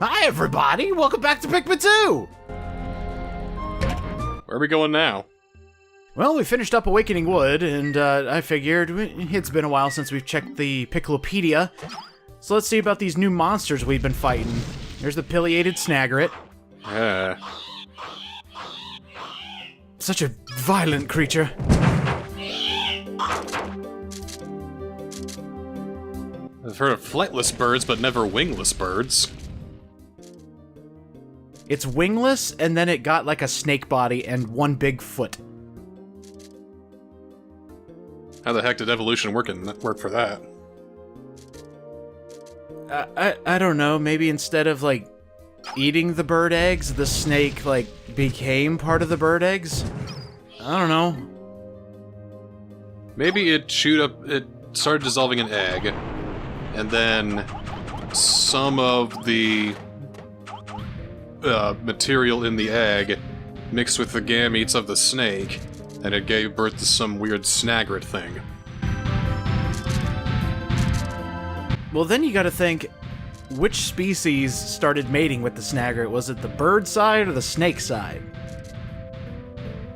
Hi everybody, welcome back to Pikmin 2! Where are we going now? Well, we finished up Awakening Wood, and I figured it's been a while since we've checked the Picklopedia. So let's see about these new monsters we've been fighting. There's the pileated Snagret. Such a violent creature. I've heard of flightless birds, but never wingless birds. It's wingless, and then it got like a snake body and one big foot. How the heck did evolution work for that? I don't know, maybe instead of, like, eating the bird eggs, the snake, like, became part of the bird eggs? I don't know. Maybe it started dissolving an egg, and then some of the material in the egg mixed with the gametes of the snake, and it gave birth to some weird Snagret thing. Well, then you gotta think, which species started mating with the Snagret? Was it the bird side or the snake side?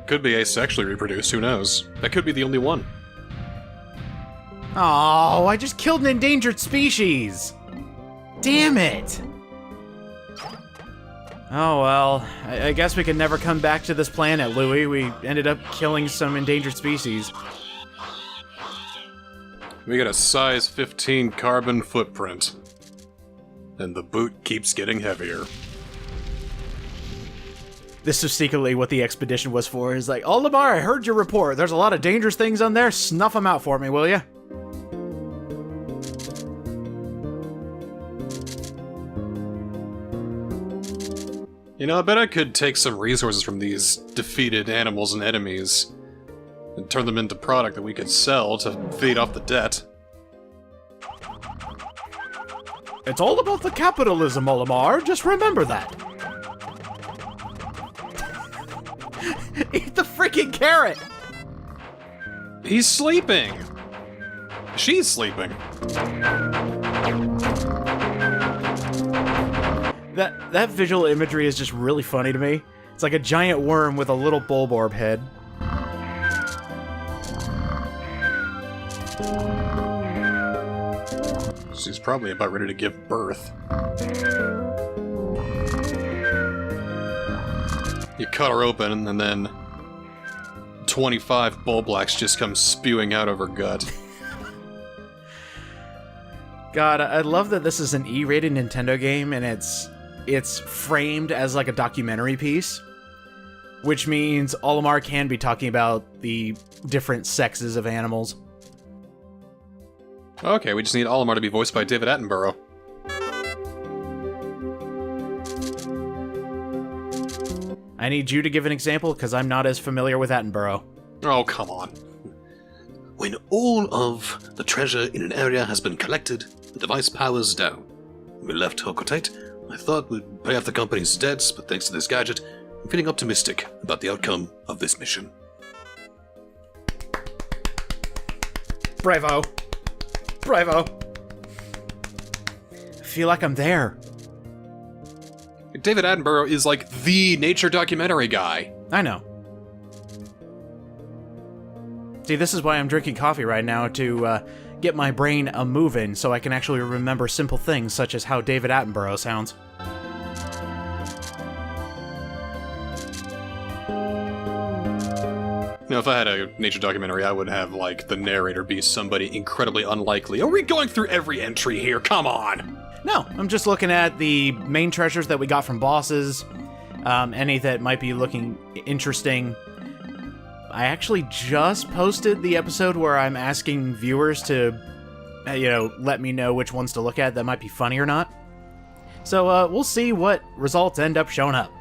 Could be asexually reproduced, who knows? That could be the only one. Oh, I just killed an endangered species! Damn it! Oh well, I guess we can never come back to this planet, Louie. We ended up killing some endangered species. We got a size 15 carbon footprint. And the boot keeps getting heavier. This is secretly what the expedition was for. Is like, oh Lamar, I heard your report. There's a lot of dangerous things on there. Snuff them out for me, will ya? You know, I bet I could take some resources from these defeated animals and enemies and turn them into product that we could sell to feed off the debt. It's all about the capitalism, Olimar. Just remember that. Eat the freaking carrot! He's sleeping! She's sleeping. That visual imagery is just really funny to me. It's like a giant worm with a little bulborb head. She's probably about ready to give birth. You cut her open, and then 25 Bulblacks just come spewing out of her gut. God, I love that this is an E-rated Nintendo game, and it's framed as like a documentary piece, which means Olimar can be talking about the different sexes of animals. Okay, we just need Olimar to be voiced by David Attenborough. I need you to give an example, because I'm not as familiar with Attenborough. Oh, come on. When all of the treasure in an area has been collected, the device powers down. We left Hokotite. I thought we'd pay off the company's debts, but thanks to this gadget, I'm feeling optimistic about the outcome of this mission. Bravo. Bravo. I feel like I'm there. David Attenborough is like the nature documentary guy. I know. See, this is why I'm drinking coffee right now, to get my brain a-moving so I can actually remember simple things such as how David Attenborough sounds. You know, if I had a nature documentary, I would have, like, the narrator be somebody incredibly unlikely. Are we going through every entry here? Come on! No, I'm just looking at the main treasures that we got from bosses, any that might be looking interesting. I actually just posted the episode where I'm asking viewers to, let me know which ones to look at that might be funny or not. So, we'll see what results end up showing up.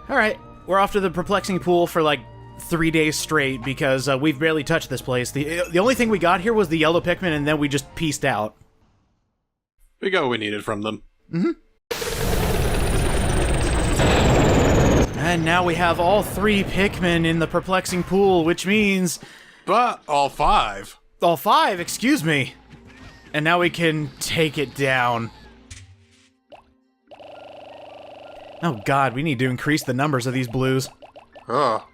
Alright, we're off to the Perplexing Pool for, like, 3 days straight because we've barely touched this place. The only thing we got here was the yellow Pikmin, and then we just pieced out. We got what we needed from them. Mm-hmm. And now we have all 3 Pikmin in the Perplexing Pool, which means... But all 5. All 5, excuse me. And now we can take it down. Oh god, we need to increase the numbers of these blues. Oh.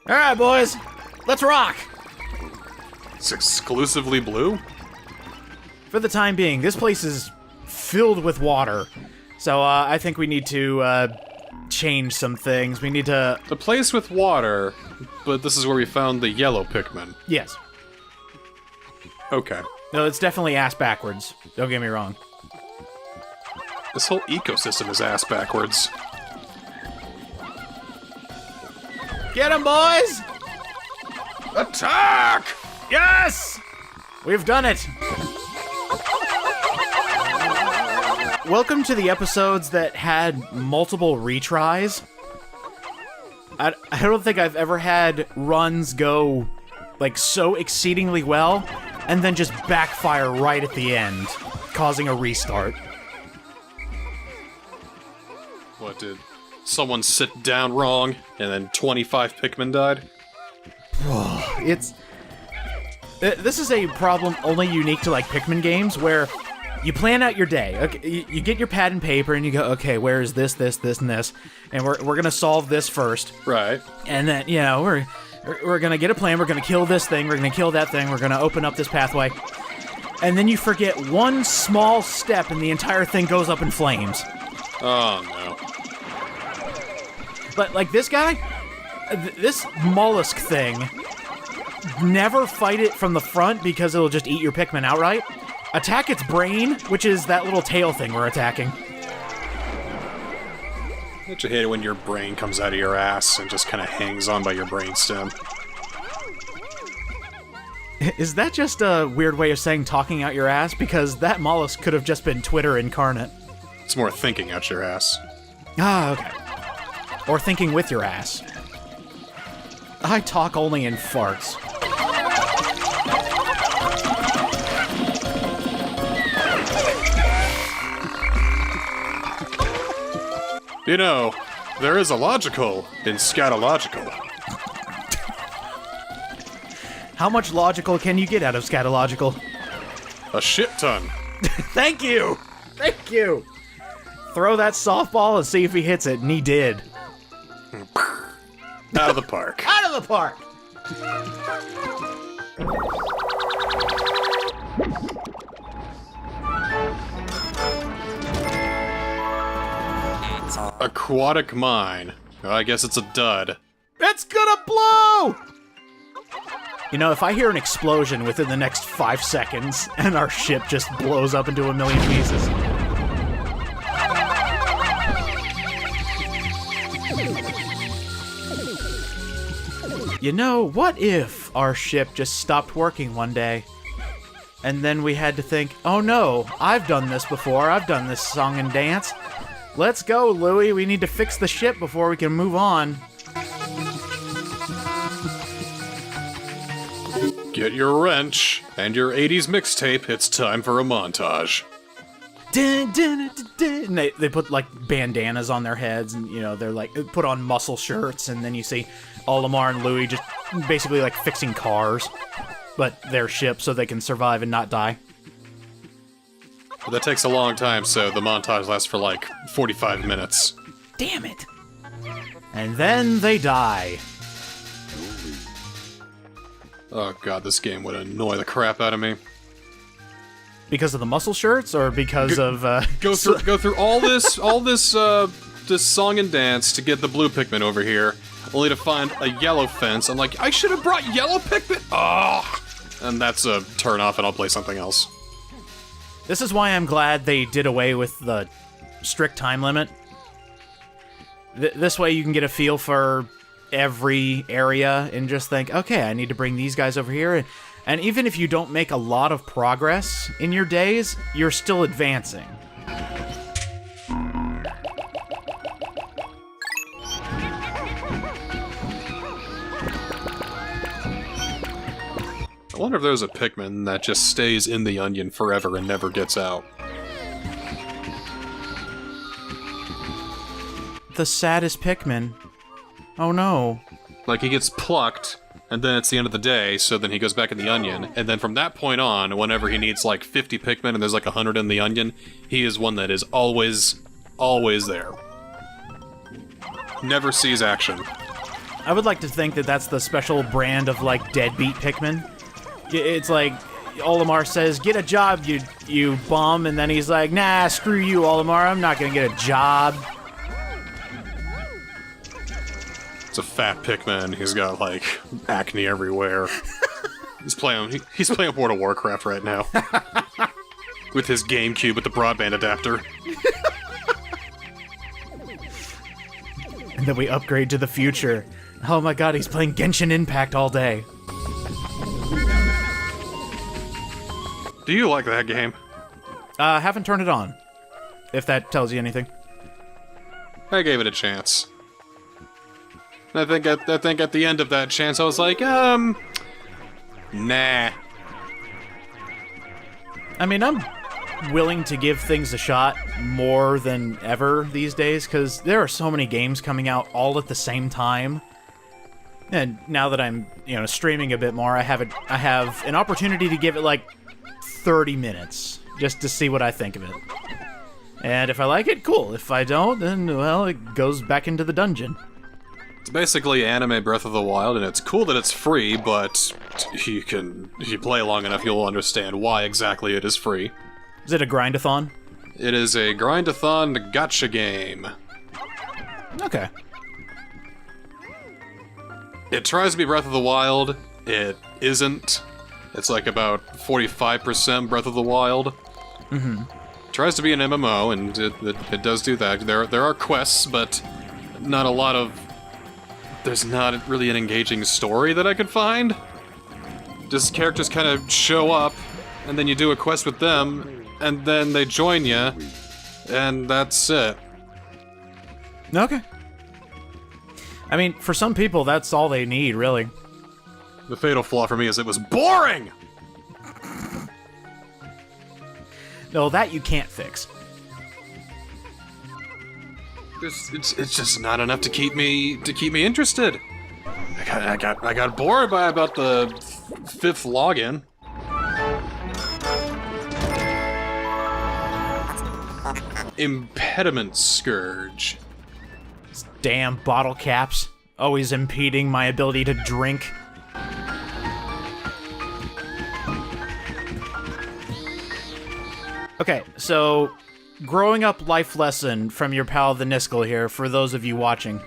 Alright, boys! Let's rock! It's exclusively blue? For the time being, this place is filled with water. So, I think we need to, change some things. We need to... The place with water, but this is where we found the yellow Pikmin. Yes. Okay. No, it's definitely ass backwards. Don't get me wrong. This whole ecosystem is ass backwards. Get him, boys! Attack! Yes! We've done it! Welcome to the episodes that had multiple retries. I don't think I've ever had runs go, like, so exceedingly well, and then just backfire right at the end, causing a restart. What, did someone sit down wrong, and then 25 Pikmin died? This is a problem only unique to, like, Pikmin games, where you plan out your day. Okay, you get your pad and paper, and you go, okay, where is this, this, this, and this? And we're gonna solve this first. Right. And then, you know, we're gonna get a plan, we're gonna kill this thing, we're gonna kill that thing, we're gonna open up this pathway. And then you forget one small step, and the entire thing goes up in flames. Oh, no. But, like, this guy, this mollusk thing, never fight it from the front because it'll just eat your Pikmin outright. Attack its brain, which is that little tail thing we're attacking. Don't you hate it when your brain comes out of your ass and just kind of hangs on by your brainstem? Is that just a weird way of saying talking out your ass? Because that mollusk could have just been Twitter incarnate. It's more thinking out your ass. Ah, okay. Or thinking with your ass. I talk only in farts. You know, there is a logical in scatological. How much logical can you get out of scatological? A shit ton. Thank you! Thank you! Throw that softball and see if he hits it, and he did. Out of the park. Out of the park! Aquatic Mine. I guess it's a dud. It's gonna blow! You know, if I hear an explosion within the next 5 seconds, and our ship just blows up into a million pieces... You know, what if our ship just stopped working one day? And then we had to think, oh no, I've done this before, I've done this song and dance. Let's go, Louie, we need to fix the ship before we can move on. Get your wrench and your 80s mixtape, it's time for a montage. Dun, dun, dun, dun. And they put, like, bandanas on their heads, and, you know, they're, like, put on muscle shirts, and then you see Olimar and Louie just basically, like, fixing cars, but their ship so they can survive and not die. But that takes a long time, so the montage lasts for, like, 45 minutes. Damn it! And then they die. Oh god, this game would annoy the crap out of me. Because of the muscle shirts, or because of, Go through all this this song and dance to get the blue Pikmin over here, only to find a yellow fence. I'm like, I should have brought yellow Pikmin! Oh! And that's a turn off, and I'll play something else. This is why I'm glad they did away with the strict time limit. This way you can get a feel for every area and just think, okay, I need to bring these guys over here. And even if you don't make a lot of progress in your days, you're still advancing. I wonder if there's a Pikmin that just stays in the onion forever and never gets out. The saddest Pikmin. Oh no. Like, he gets plucked, and then it's the end of the day, so then he goes back in the onion, and then from that point on, whenever he needs, like, 50 Pikmin and there's, like, 100 in the onion, he is one that is always always there. Never sees action. I would like to think that that's the special brand of, like, deadbeat Pikmin. It's like, Olimar says, get a job, you bum, and then he's like, nah, screw you, Olimar, I'm not gonna get a job. It's a fat Pikmin. He's got, like, acne everywhere. He's playing World of Warcraft right now. With his GameCube with the broadband adapter. And then we upgrade to the future. Oh my god, he's playing Genshin Impact all day. Do you like that game? Haven't turned it on. If that tells you anything. I gave it a chance. I think at the end of that chance I was like, nah. I mean, I'm willing to give things a shot more than ever these days, because there are so many games coming out all at the same time. And now that I'm, streaming a bit more, I have an opportunity to give it like 30 minutes just to see what I think of it. And if I like it, cool. If I don't, then, well, it goes back into the dungeon. It's basically anime Breath of the Wild, and it's cool that it's free, but if you play long enough, you'll understand why exactly it is free. Is it a grindathon? It is a grindathon gacha game. Okay. It tries to be Breath of the Wild. It isn't. It's like about 45% Breath of the Wild. Mm-hmm. It tries to be an MMO, and it does do that. There are quests, but not a lot of... There's not really an engaging story that I could find. Just characters kind of show up, and then you do a quest with them, and then they join you, and that's it. Okay. I mean, for some people, that's all they need, really. The fatal flaw for me is it was boring! No, that you can't fix. It's just not enough to keep me interested. I got bored by about the 5th login. Impediment Scourge. These damn bottle caps, always impeding my ability to drink. Okay, so growing up life lesson from your pal the Niskel here, for those of you watching.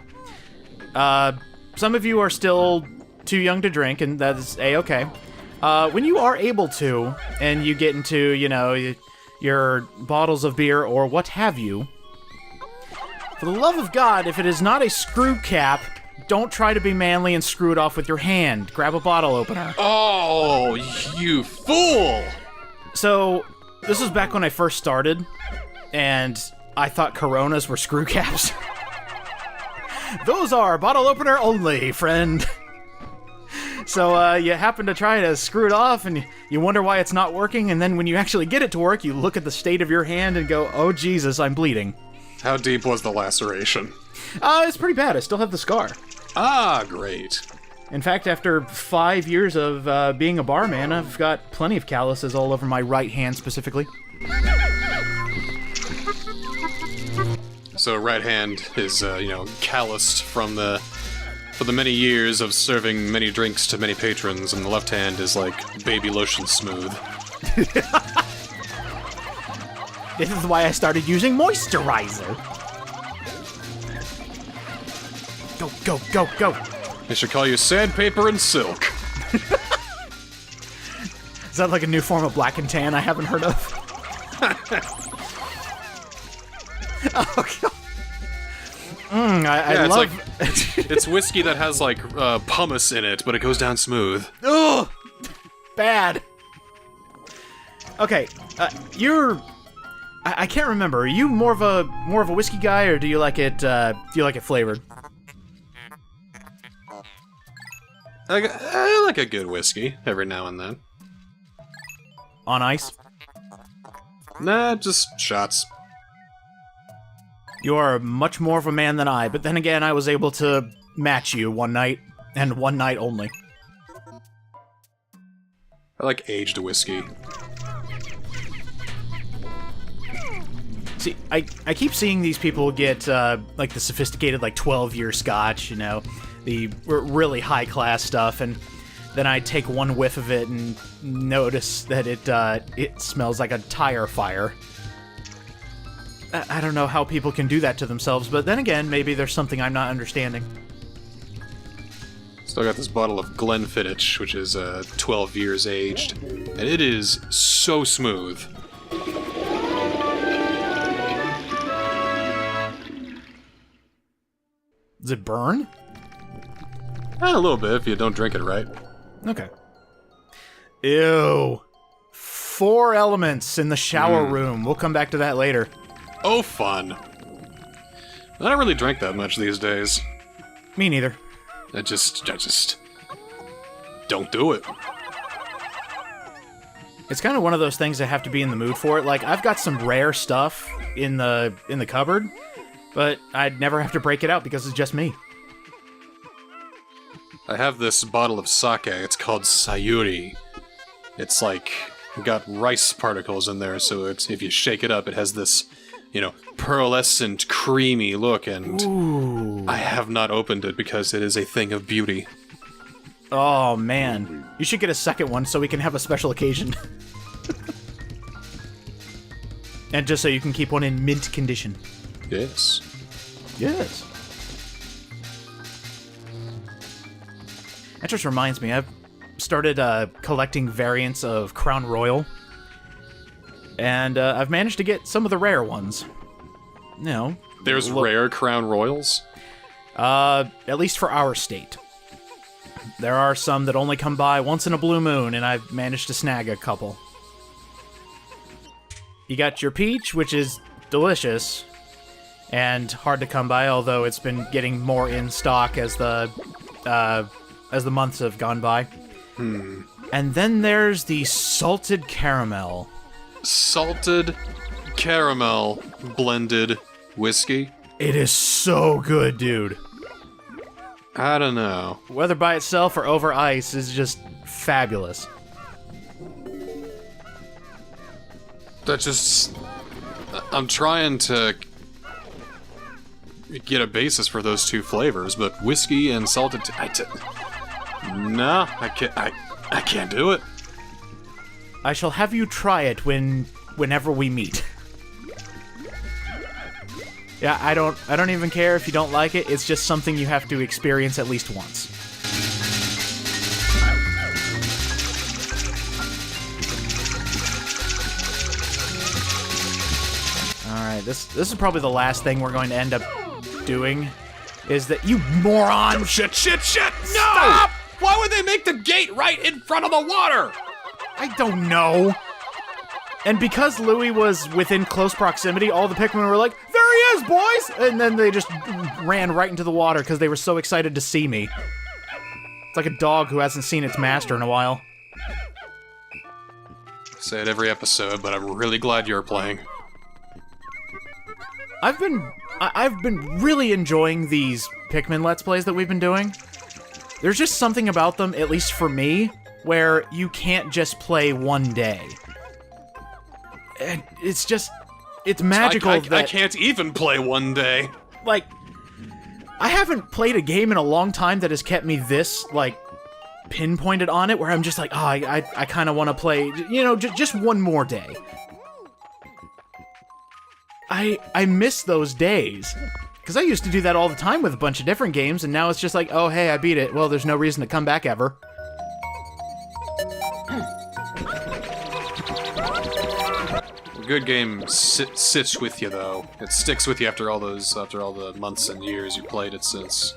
Some of you are still too young to drink, and that is A-okay. When you are able to, and you get into, your bottles of beer or what have you, for the love of God, if it is not a screw cap, don't try to be manly and screw it off with your hand. Grab a bottle opener. Oh, you fool! So, this was back when I first started, and I thought Coronas were screw caps. Those are bottle opener only, friend. So, you happen to try to screw it off, and you wonder why it's not working, and then when you actually get it to work, you look at the state of your hand and go, oh Jesus, I'm bleeding. How deep was the laceration? It's pretty bad. I still have the scar. Ah, great. In fact, after 5 years of being a barman, I've got plenty of calluses all over my right hand specifically. So right hand is, calloused from the many years of serving many drinks to many patrons, and the left hand is like baby lotion smooth. This is why I started using moisturizer. Go, go, go, go. They should call you Sandpaper and Silk. Is that like a new form of black and tan I haven't heard of? Oh, God. I love... it's whiskey that has, like, pumice in it, but it goes down smooth. Ugh! Bad. Okay, I can't remember. Are you more of a whiskey guy, or do you like it flavored? I like a good whiskey every now and then. On ice? Nah, just shots. You are much more of a man than I, but then again, I was able to match you one night, and one night only. I like aged whiskey. See, I keep seeing these people get, like, the sophisticated, like, 12-year scotch, you know, the really high-class stuff, and then I take one whiff of it and notice that it smells like a tire fire. I don't know how people can do that to themselves, but then again, maybe there's something I'm not understanding. Still got this bottle of Glenfiddich, which is 12 years aged, and it is so smooth. Does it burn? A little bit if you don't drink it right. Okay. Ew. 4 elements in the shower room. We'll come back to that later. Oh, fun. I don't really drink that much these days. Me neither. I just don't do it. It's kind of one of those things I have to be in the mood for it. Like, I've got some rare stuff in the cupboard, but I'd never have to break it out because it's just me. I have this bottle of sake. It's called Sayuri. It's like got rice particles in there, so it's if you shake it up, it has this, you know, pearlescent, creamy look, and Ooh. I have not opened it because it is a thing of beauty. Oh, man. You should get a second one so we can have a special occasion. And just so you can keep one in mint condition. Yes. Yes. That just reminds me, I've started collecting variants of Crown Royal. And I've managed to get some of the rare ones. You know. There's rare Crown Royals? At least for our state. There are some that only come by once in a blue moon, and I've managed to snag a couple. You got your peach, which is delicious, and hard to come by, although it's been getting more in stock as the months have gone by. And then there's the salted caramel. Salted caramel blended whiskey? It is so good, dude. I don't know. Whether by itself or over ice is just fabulous. That just... I'm trying to get a basis for those two flavors, but whiskey and salted... No, I can't do it. I shall have you try it whenever we meet. Yeah, I don't even care if you don't like it. It's just something you have to experience at least once. Alright, this is probably the last thing we're going to end up doing. Is that you moron? Shit! No! Stop! Why would they make the gate right in front of the water? I don't know. And because Louis was within close proximity, all the Pikmin were like, "There he is, boys!" And then they just ran right into the water because they were so excited to see me. It's like a dog who hasn't seen its master in a while. Say it every episode, but I'm really glad you're playing. I've been really enjoying these Pikmin Let's Plays that we've been doing. There's just something about them, at least for me, where you can't just play one day. It's just... It's magical that... I can't even play one day. Like, I haven't played a game in a long time that has kept me this, like, pinpointed on it, where I'm just like, oh, I kind of want to play, you know, just one more day. I miss those days. Because I used to do that all the time with a bunch of different games, and now it's just like, oh, hey, I beat it. Well, there's no reason to come back ever. A good game sits with you, though. It sticks with you after all the months and years you played it since.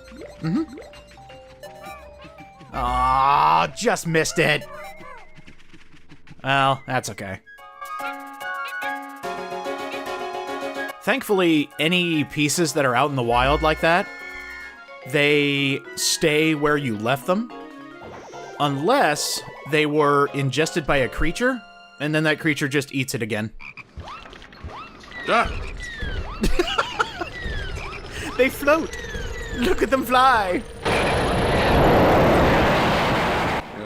Ah, just missed it. Well, that's okay. Thankfully, any pieces that are out in the wild like that, they stay where you left them. Unless they were ingested by a creature, and then that creature just eats it again. Ah. They float! Look at them fly!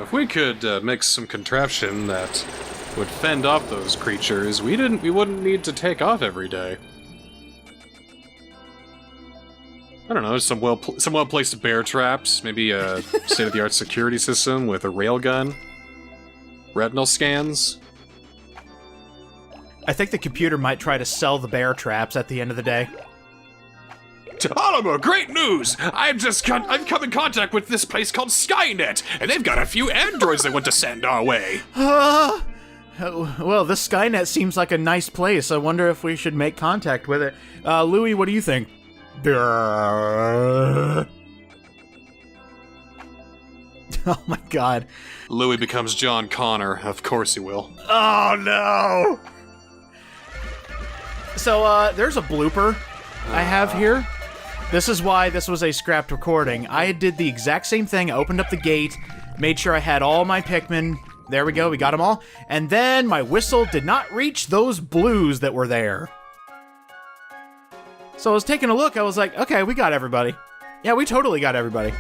If we could make some contraption that would fend off those creatures, we wouldn't need to take off every day. I don't know, some well-placed bear traps, maybe a state-of-the-art security system with a railgun, retinal scans. I think the computer might try to sell the bear traps at the end of the day. Oliver, great news! I've come in contact with this place called Skynet, and they've got a few androids they want to send our way. Well, this Skynet seems like a nice place. I wonder if we should make contact with it. Louis, what do you think? Oh my god. Louis becomes John Connor. Of course he will. Oh no! So, there's a blooper I have here. This is why this was a scrapped recording. I did the exact same thing. I opened up the gate, made sure I had all my Pikmin. There we go, we got them all. And then my whistle did not reach those blues that were there. So I was taking a look, I was like, okay, we got everybody. Yeah, we totally got everybody.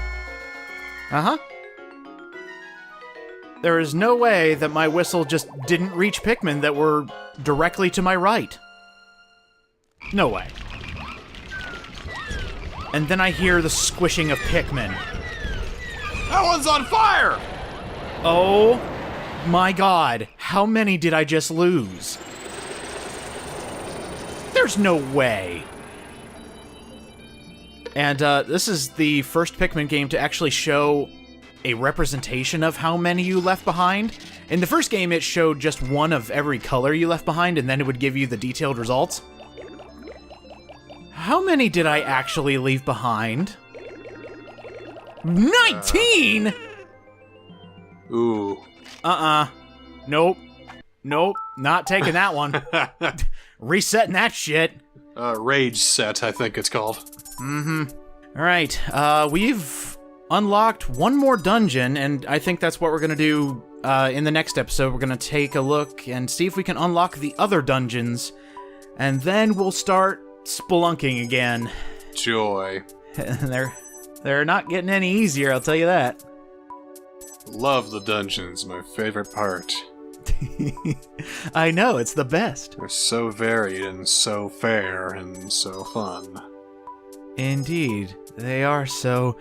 Uh-huh. There is no way that my whistle just didn't reach Pikmin that were directly to my right. No way. And then I hear the squishing of Pikmin. That one's on fire! Oh my god, how many did I just lose? There's no way. And this is the first Pikmin game to actually show a representation of how many you left behind. In the first game, it showed just one of every color you left behind, and then it would give you the detailed results. How many did I actually leave behind? 19?! Ooh. Nope. Nope. Not taking that one. Resetting that shit. Rage set, I think it's called. Alright, we've unlocked one more dungeon, and I think that's what we're gonna do in the next episode. We're gonna take a look and see if we can unlock the other dungeons, and then we'll start spelunking again. Joy. They're not getting any easier, I'll tell you that. Love the dungeons, my favorite part. I know, it's the best. They're so varied and so fair and so fun. Indeed, they are so...